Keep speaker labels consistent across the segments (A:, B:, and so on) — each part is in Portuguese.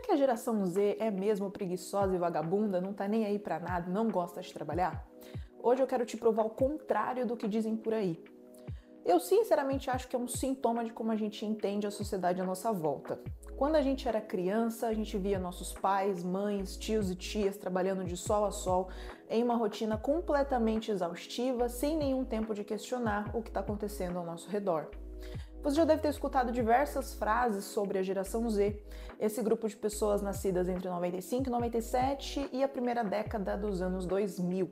A: que a geração Z é mesmo preguiçosa e vagabunda, não tá nem aí pra nada, não gosta de trabalhar? Hoje eu quero te provar o contrário do que dizem por aí. Eu sinceramente acho que é um sintoma de como a gente entende a sociedade à nossa volta. Quando a gente era criança, a gente via nossos pais, mães, tios e tias trabalhando de sol a sol em uma rotina completamente exaustiva, sem nenhum tempo de questionar o que está acontecendo ao nosso redor. Você já deve ter escutado diversas frases sobre a geração Z, esse grupo de pessoas nascidas entre 95 e 97 e a primeira década dos anos 2000.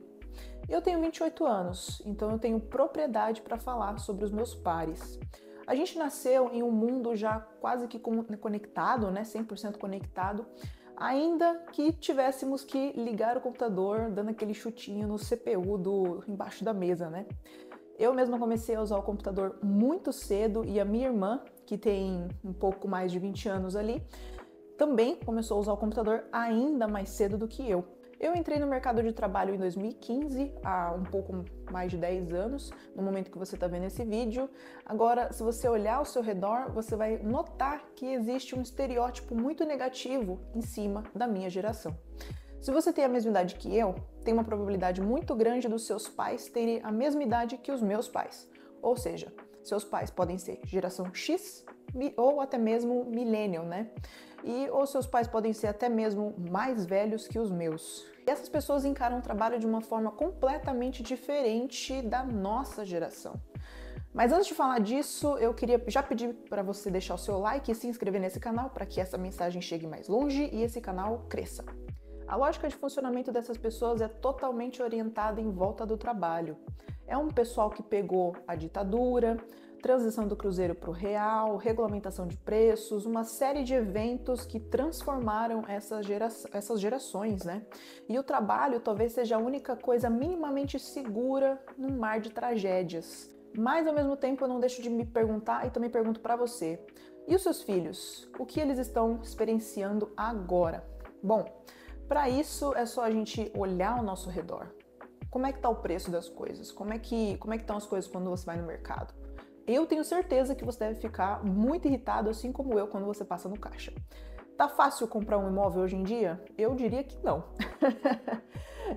A: Eu tenho 28 anos, então eu tenho propriedade para falar sobre os meus pares. A gente nasceu em um mundo já quase que conectado, né, 100% conectado, ainda que tivéssemos que ligar o computador dando aquele chutinho no CPU embaixo da mesa, né? Eu mesma comecei a usar o computador muito cedo e a minha irmã, que tem um pouco mais de 20 anos ali, também começou a usar o computador ainda mais cedo do que eu. Eu entrei no mercado de trabalho em 2015, há um pouco mais de 10 anos, no momento que você está vendo esse vídeo. Agora, se você olhar ao seu redor, você vai notar que existe um estereótipo muito negativo em cima da minha geração. Se você tem a mesma idade que eu, tem uma probabilidade muito grande dos seus pais terem a mesma idade que os meus pais. Ou seja, seus pais podem ser geração X ou até mesmo millennial, né? Ou seus pais podem ser até mesmo mais velhos que os meus. E essas pessoas encaram o trabalho de uma forma completamente diferente da nossa geração. Mas antes de falar disso, eu queria já pedir para você deixar o seu like e se inscrever nesse canal para que essa mensagem chegue mais longe e esse canal cresça. A lógica de funcionamento dessas pessoas é totalmente orientada em volta do trabalho. É um pessoal que pegou a ditadura, transição do cruzeiro para o real, regulamentação de preços, uma série de eventos que transformaram essas gerações, né? E o trabalho talvez seja a única coisa minimamente segura num mar de tragédias. Mas ao mesmo tempo eu não deixo de me perguntar e também pergunto para você: e os seus filhos? O que eles estão experienciando agora? Bom, para isso é só a gente olhar ao nosso redor. Como é que está o preço das coisas? Como é que estão as coisas quando você vai no mercado? Eu tenho certeza que você deve ficar muito irritado, assim como eu, quando você passa no caixa. Tá fácil comprar um imóvel hoje em dia? Eu diria que não.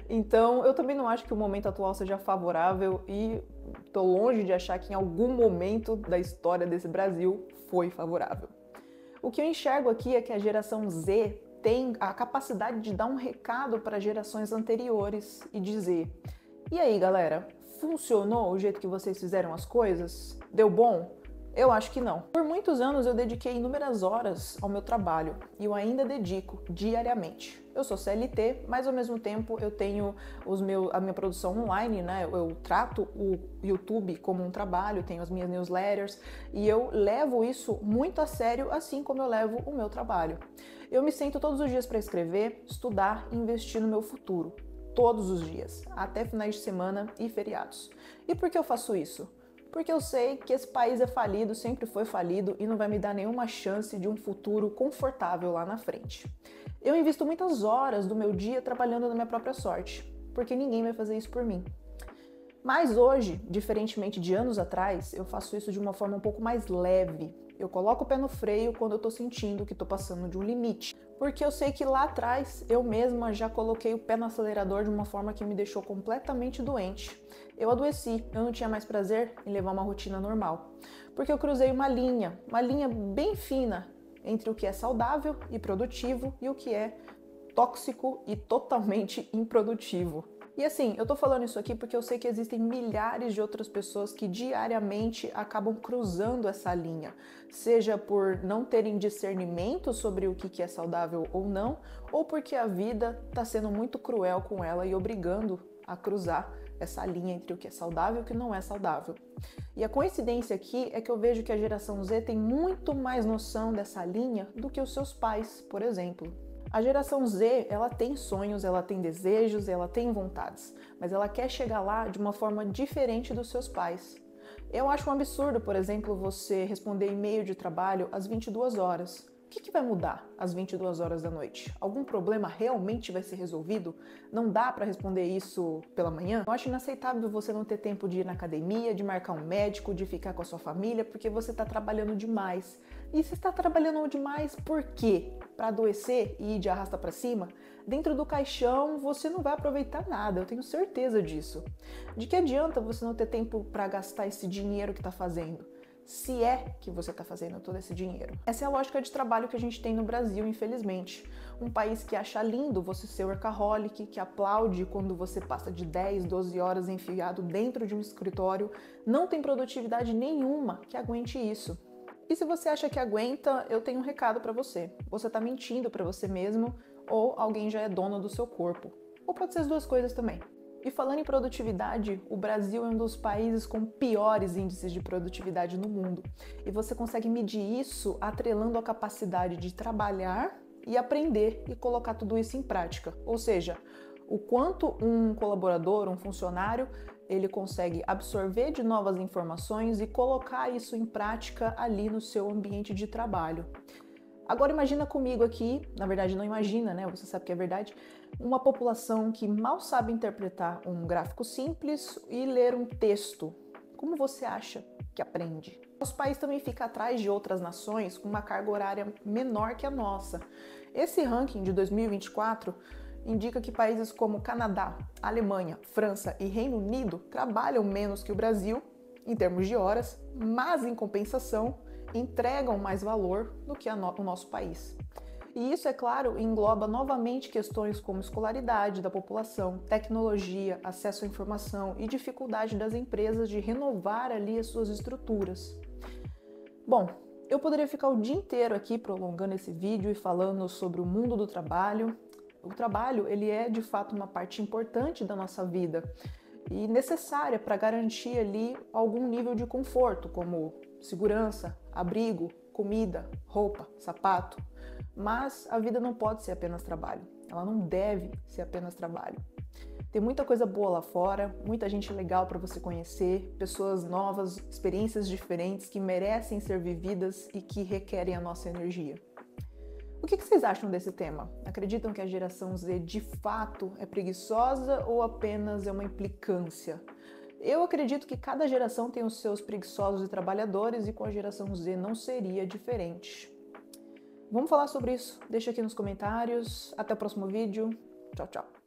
A: Então, eu também não acho que o momento atual seja favorável e tô longe de achar que em algum momento da história desse Brasil foi favorável. O que eu enxergo aqui é que a geração Z tem a capacidade de dar um recado para gerações anteriores e dizer: e aí, galera, funcionou o jeito que vocês fizeram as coisas? Deu bom? Eu acho que não. Por muitos anos eu dediquei inúmeras horas ao meu trabalho e eu ainda dedico diariamente. Eu sou CLT, mas ao mesmo tempo eu tenho a minha produção online, né? Eu trato o YouTube como um trabalho, tenho as minhas newsletters e eu levo isso muito a sério, assim como eu levo o meu trabalho. Eu me sento todos os dias para escrever, estudar e investir no meu futuro. Todos os dias, até finais de semana e feriados. E por que eu faço isso? Porque eu sei que esse país é falido, sempre foi falido e não vai me dar nenhuma chance de um futuro confortável lá na frente. Eu invisto muitas horas do meu dia trabalhando na minha própria sorte, porque ninguém vai fazer isso por mim. Mas hoje, diferentemente de anos atrás, eu faço isso de uma forma um pouco mais leve. Eu coloco o pé no freio quando eu tô sentindo que tô passando de um limite. Porque eu sei que lá atrás, eu mesma já coloquei o pé no acelerador de uma forma que me deixou completamente doente. Eu adoeci, eu não tinha mais prazer em levar uma rotina normal. Porque eu cruzei uma linha bem fina entre o que é saudável e produtivo e o que é tóxico e totalmente improdutivo. E assim, eu tô falando isso aqui porque eu sei que existem milhares de outras pessoas que diariamente acabam cruzando essa linha, seja por não terem discernimento sobre o que é saudável ou não, ou porque a vida tá sendo muito cruel com ela e obrigando a cruzar essa linha entre o que é saudável e o que não é saudável. E a coincidência aqui é que eu vejo que a geração Z tem muito mais noção dessa linha do que os seus pais, por exemplo. A geração Z, ela tem sonhos, ela tem desejos, ela tem vontades, mas ela quer chegar lá de uma forma diferente dos seus pais. Eu acho um absurdo, por exemplo, você responder e-mail de trabalho às 22 horas. O que vai mudar às 22 horas da noite? Algum problema realmente vai ser resolvido? Não dá para responder isso pela manhã? Eu acho inaceitável você não ter tempo de ir na academia, de marcar um médico, de ficar com a sua família, porque você está trabalhando demais. E se está trabalhando demais, por quê? Para adoecer e ir de arrasta para cima? Dentro do caixão você não vai aproveitar nada, eu tenho certeza disso. De que adianta você não ter tempo para gastar esse dinheiro que está fazendo? Se é que você está fazendo todo esse dinheiro. Essa é a lógica de trabalho que a gente tem no Brasil, infelizmente. Um país que acha lindo você ser workaholic, que aplaude quando você passa de 10, 12 horas enfiado dentro de um escritório, não tem produtividade nenhuma que aguente isso. E se você acha que aguenta, eu tenho um recado para você. Você está mentindo para você mesmo ou alguém já é dono do seu corpo. Ou pode ser as duas coisas também. E falando em produtividade, o Brasil é um dos países com piores índices de produtividade no mundo. E você consegue medir isso atrelando a capacidade de trabalhar e aprender e colocar tudo isso em prática. Ou seja, o quanto um colaborador, um funcionário, ele consegue absorver de novas informações e colocar isso em prática ali no seu ambiente de trabalho. Agora imagina comigo aqui, na verdade não imagina, né? Você sabe que é verdade, uma população que mal sabe interpretar um gráfico simples e ler um texto. Como você acha que aprende? Nosso país também fica atrás de outras nações com uma carga horária menor que a nossa. Esse ranking de 2024 indica que países como Canadá, Alemanha, França e Reino Unido trabalham menos que o Brasil em termos de horas, mas em compensação entregam mais valor do que o nosso país. E isso, é claro, engloba novamente questões como escolaridade da população, tecnologia, acesso à informação e dificuldade das empresas de renovar ali as suas estruturas. Bom, eu poderia ficar o dia inteiro aqui prolongando esse vídeo e falando sobre o mundo do trabalho. O trabalho, ele é de fato uma parte importante da nossa vida e necessária para garantir ali algum nível de conforto, como segurança, abrigo, comida, roupa, sapato. Mas a vida não pode ser apenas trabalho. Ela não deve ser apenas trabalho. Tem muita coisa boa lá fora, muita gente legal para você conhecer, pessoas novas, experiências diferentes que merecem ser vividas e que requerem a nossa energia. O que vocês acham desse tema? Acreditam que a geração Z de fato é preguiçosa ou apenas é uma implicância? Eu acredito que cada geração tem os seus preguiçosos e trabalhadores e com a geração Z não seria diferente. Vamos falar sobre isso? Deixa aqui nos comentários. Até o próximo vídeo. Tchau, tchau.